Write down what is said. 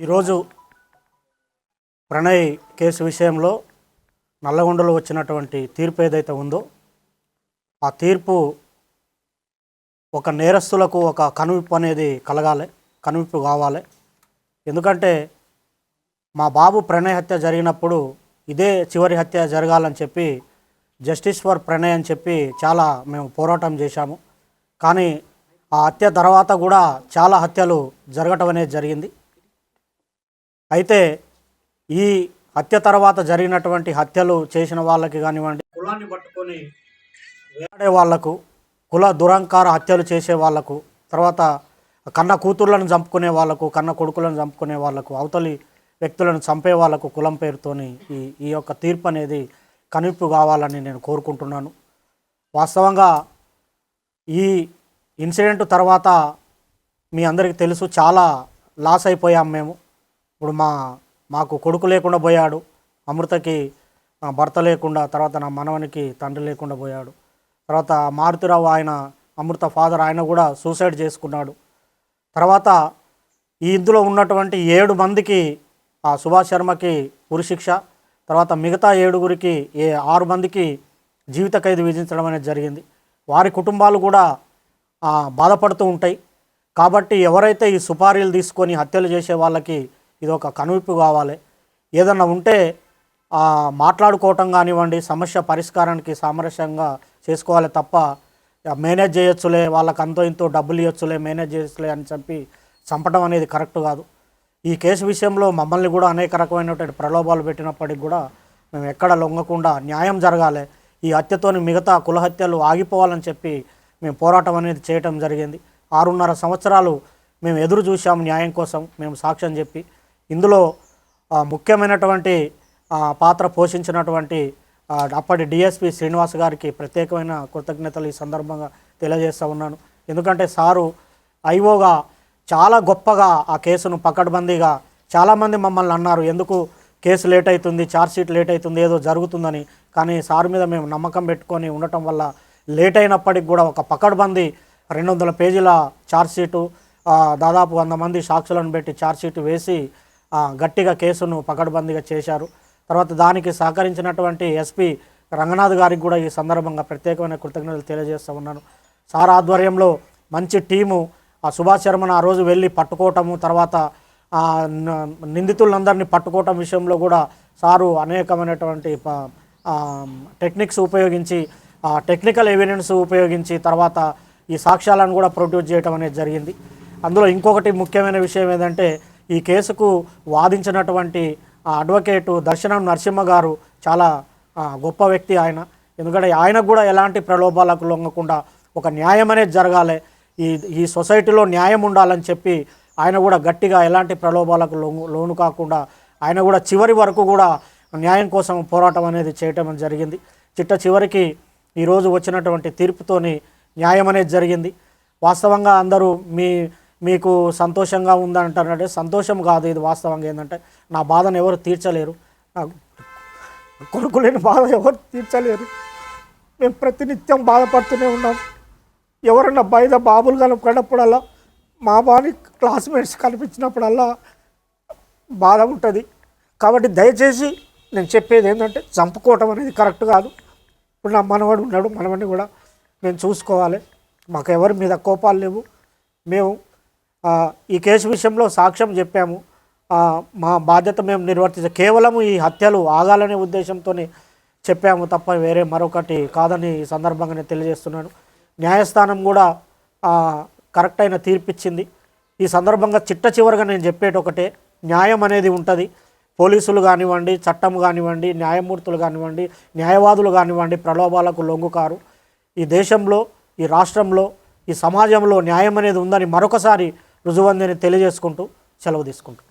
ఈరోజు ప్రణయ్ కేసు విషయంలో నల్లగొండలో వచ్చినటువంటి తీర్పు ఏదైతే ఉందో ఆ తీర్పు ఒక నేరస్తులకు ఒక కనువిప్పు అనేది కలగాలి, కనువిప్పు కావాలి. ఎందుకంటే మా బాబు ప్రణయ్ హత్య జరిగినప్పుడు ఇదే చివరి హత్య జరగాలని చెప్పి జస్టిస్ ఫర్ ప్రణయ్ అని చెప్పి చాలా మేము పోరాటం చేశాము. కానీ ఆ హత్య తర్వాత కూడా చాలా హత్యలు జరగటం అనేది జరిగింది. అయితే ఈ హత్య తర్వాత జరిగినటువంటి హత్యలు చేసిన వాళ్ళకి కానివ్వండి, కులాన్ని పట్టుకొని వేలాడే వాళ్లకు, కుల దురంకార హత్యలు చేసే వాళ్లకు, తర్వాత కన్న కూతుర్లను చంపుకునే వాళ్లకు, కన్న కొడుకులను చంపుకునే వాళ్లకు, అవతలి వ్యక్తులను చంపే వాళ్లకు కులం పేరుతోని ఈ యొక్క తీర్పు అనేది కనువిప్పు కావాలని నేను కోరుకుంటున్నాను. వాస్తవంగా ఈ ఇన్సిడెంట్ తర్వాత మీ అందరికీ తెలుసు, చాలా లాస్ అయిపోయాం మేము. ఇప్పుడు మాకు కొడుకు లేకుండా పోయాడు, అమృతకి భర్త లేకుండా, తర్వాత నా మనవనికి తండ్రి లేకుండా పోయాడు. తర్వాత మారుతిరావు ఆయన అమృత ఫాదర్ ఆయన కూడా సూసైడ్ చేసుకున్నాడు. తర్వాత ఈ ఇందులో ఉన్నటువంటి 7 మందికి సుభాష్ శర్మకి ఉరిశిక్ష, తర్వాత మిగతా 7గురికి 6 మందికి జీవిత ఖైదు విధించడం అనేది జరిగింది. వారి కుటుంబాలు కూడా బాధపడుతూ ఉంటాయి. కాబట్టి ఎవరైతే ఈ సుపారీలు తీసుకొని హత్యలు చేసే వాళ్ళకి ఇది ఒక కనువిప్పు కావాలి. ఏదన్నా ఉంటే మాట్లాడుకోవటం కానివ్వండి, సమస్య పరిష్కారానికి సామరస్యంగా చేసుకోవాలి తప్ప మేనేజ్ చేయొచ్చులే, వాళ్ళకి అంతో ఇంతో డబ్బులు ఇవ్వచ్చులే, మేనేజ్ చేయొచ్చులే అని చెప్పి చంపడం అనేది కరెక్ట్ కాదు. ఈ కేసు విషయంలో మమ్మల్ని కూడా అనేక రకమైనటువంటి ప్రలోభాలు పెట్టినప్పటికి కూడా మేము ఎక్కడ లొంగకుండా న్యాయం జరగాలి, ఈ హత్యతోని మిగతా కుల హత్యలు ఆగిపోవాలని చెప్పి మేము పోరాటం అనేది చేయటం జరిగింది. 6.5 సంవత్సరాలు మేము ఎదురు చూసాము న్యాయం కోసం, మేము సాక్ష్యం చెప్పి. ఇందులో ముఖ్యమైనటువంటి పాత్ర పోషించినటువంటి అప్పటి డిఎస్పి శ్రీనివాస్ గారికి ప్రత్యేకమైన కృతజ్ఞతలు ఈ సందర్భంగా తెలియజేస్తూ ఉన్నాను. ఎందుకంటే సారు ఐఓగా చాలా గొప్పగా ఆ కేసును పకడ్బందీగా, చాలామంది మమ్మల్ని అన్నారు ఎందుకు కేసు లేట్ అవుతుంది, ఛార్జ్షీట్ లేట్ అవుతుంది, ఏదో జరుగుతుందని. కానీ సార్ మీద మేము నమ్మకం పెట్టుకొని ఉండటం వల్ల లేట్ అయినప్పటికి కూడా ఒక పకడ్బందీ 200 పేజీల ఛార్జ్షీటు, దాదాపు 100 మంది సాక్షులను పెట్టి ఛార్జ్షీట్ వేసి గట్టిగా కేసును పకడ్బందీగా చేశారు. తర్వాత దానికి సహకరించినటువంటి ఎస్పీ రంగనాథ్ గారికి కూడా ఈ సందర్భంగా ప్రత్యేకమైన కృతజ్ఞతలు తెలియజేస్తూ ఉన్నాను. సార్ ఆధ్వర్యంలో మంచి టీము సుభాష్ శర్మను ఆ రోజు వెళ్ళి పట్టుకోవటము, తర్వాత నిందితులందరినీ పట్టుకోవటం విషయంలో కూడా సారు అనేకమైనటువంటి టెక్నిక్స్ ఉపయోగించి, టెక్నికల్ ఎవిడెన్స్ ఉపయోగించి తర్వాత ఈ సాక్ష్యాలను కూడా ప్రొడ్యూస్ చేయడం అనేది జరిగింది. అందులో ఇంకొకటి ముఖ్యమైన విషయం ఏంటంటే ఈ కేసుకు వాదించినటువంటి అడ్వకేటు దర్శనం నరసింహ గారు చాలా గొప్ప వ్యక్తి ఆయన. ఎందుకంటే ఆయనకు కూడా ఎలాంటి ప్రలోభాలకు లొంగకుండా ఒక న్యాయం అనేది జరగాలి, ఈ సొసైటీలో న్యాయం ఉండాలని చెప్పి ఆయన కూడా గట్టిగా ఎలాంటి ప్రలోభాలకు లోను కాకుండా ఆయన కూడా చివరి వరకు కూడా న్యాయం కోసం పోరాటం అనేది చేయటం జరిగింది. చివరికి ఈరోజు వచ్చినటువంటి తీర్పుతోని న్యాయం అనేది జరిగింది. వాస్తవంగా అందరూ మీకు సంతోషంగా ఉందంటారంటే సంతోషం కాదు, ఇది వాస్తవంగా ఏంటంటే నా బాధను ఎవరు తీర్చలేరు, నా కొడుకు లేని బాధ ఎవరు తీర్చలేరు. మేము ప్రతినిత్యం బాధపడుతూనే ఉన్నాం. ఎవరన్నా బయట బాబులు కనపడినప్పుడల్లా, మా బాని క్లాస్మేట్స్ కనిపించినప్పుడల్లా బాధ ఉంటుంది. కాబట్టి దయచేసి నేను చెప్పేది ఏంటంటే చంపుకోవటం అనేది కరెక్ట్ కాదు. ఇప్పుడు నా మనవడు ఉన్నాడు, మనవడిని కూడా మేము చూసుకోవాలి. మాకు ఎవరి మీద కోపాలు లేవు. మేము ఈ కేసు విషయంలో సాక్ష్యం చెప్పాము, మా బాధ్యత మేము నిర్వర్తించాం. కేవలం ఈ హత్యలు ఆగాలనే ఉద్దేశంతోనే చెప్పాము తప్ప వేరే మరొకటి కాదని ఈ సందర్భంగా నేను తెలియజేస్తున్నాను. న్యాయస్థానం కూడా కరెక్ట్ అయిన తీర్పిచ్చింది. ఈ సందర్భంగా చివరిగా నేను చెప్పేటి ఒకటే, న్యాయం అనేది ఉంటుంది. పోలీసులు కానివ్వండి, చట్టం కానివ్వండి, న్యాయమూర్తులు కానివ్వండి, న్యాయవాదులు కానివ్వండి ప్రలోభాలకు లొంగుకారు. ఈ దేశంలో, ఈ రాష్ట్రంలో, ఈ సమాజంలో న్యాయం అనేది ఉందని మరొకసారి రుజువందని తెలియజేసుకుంటూ సెలవు తీసుకుంటాం.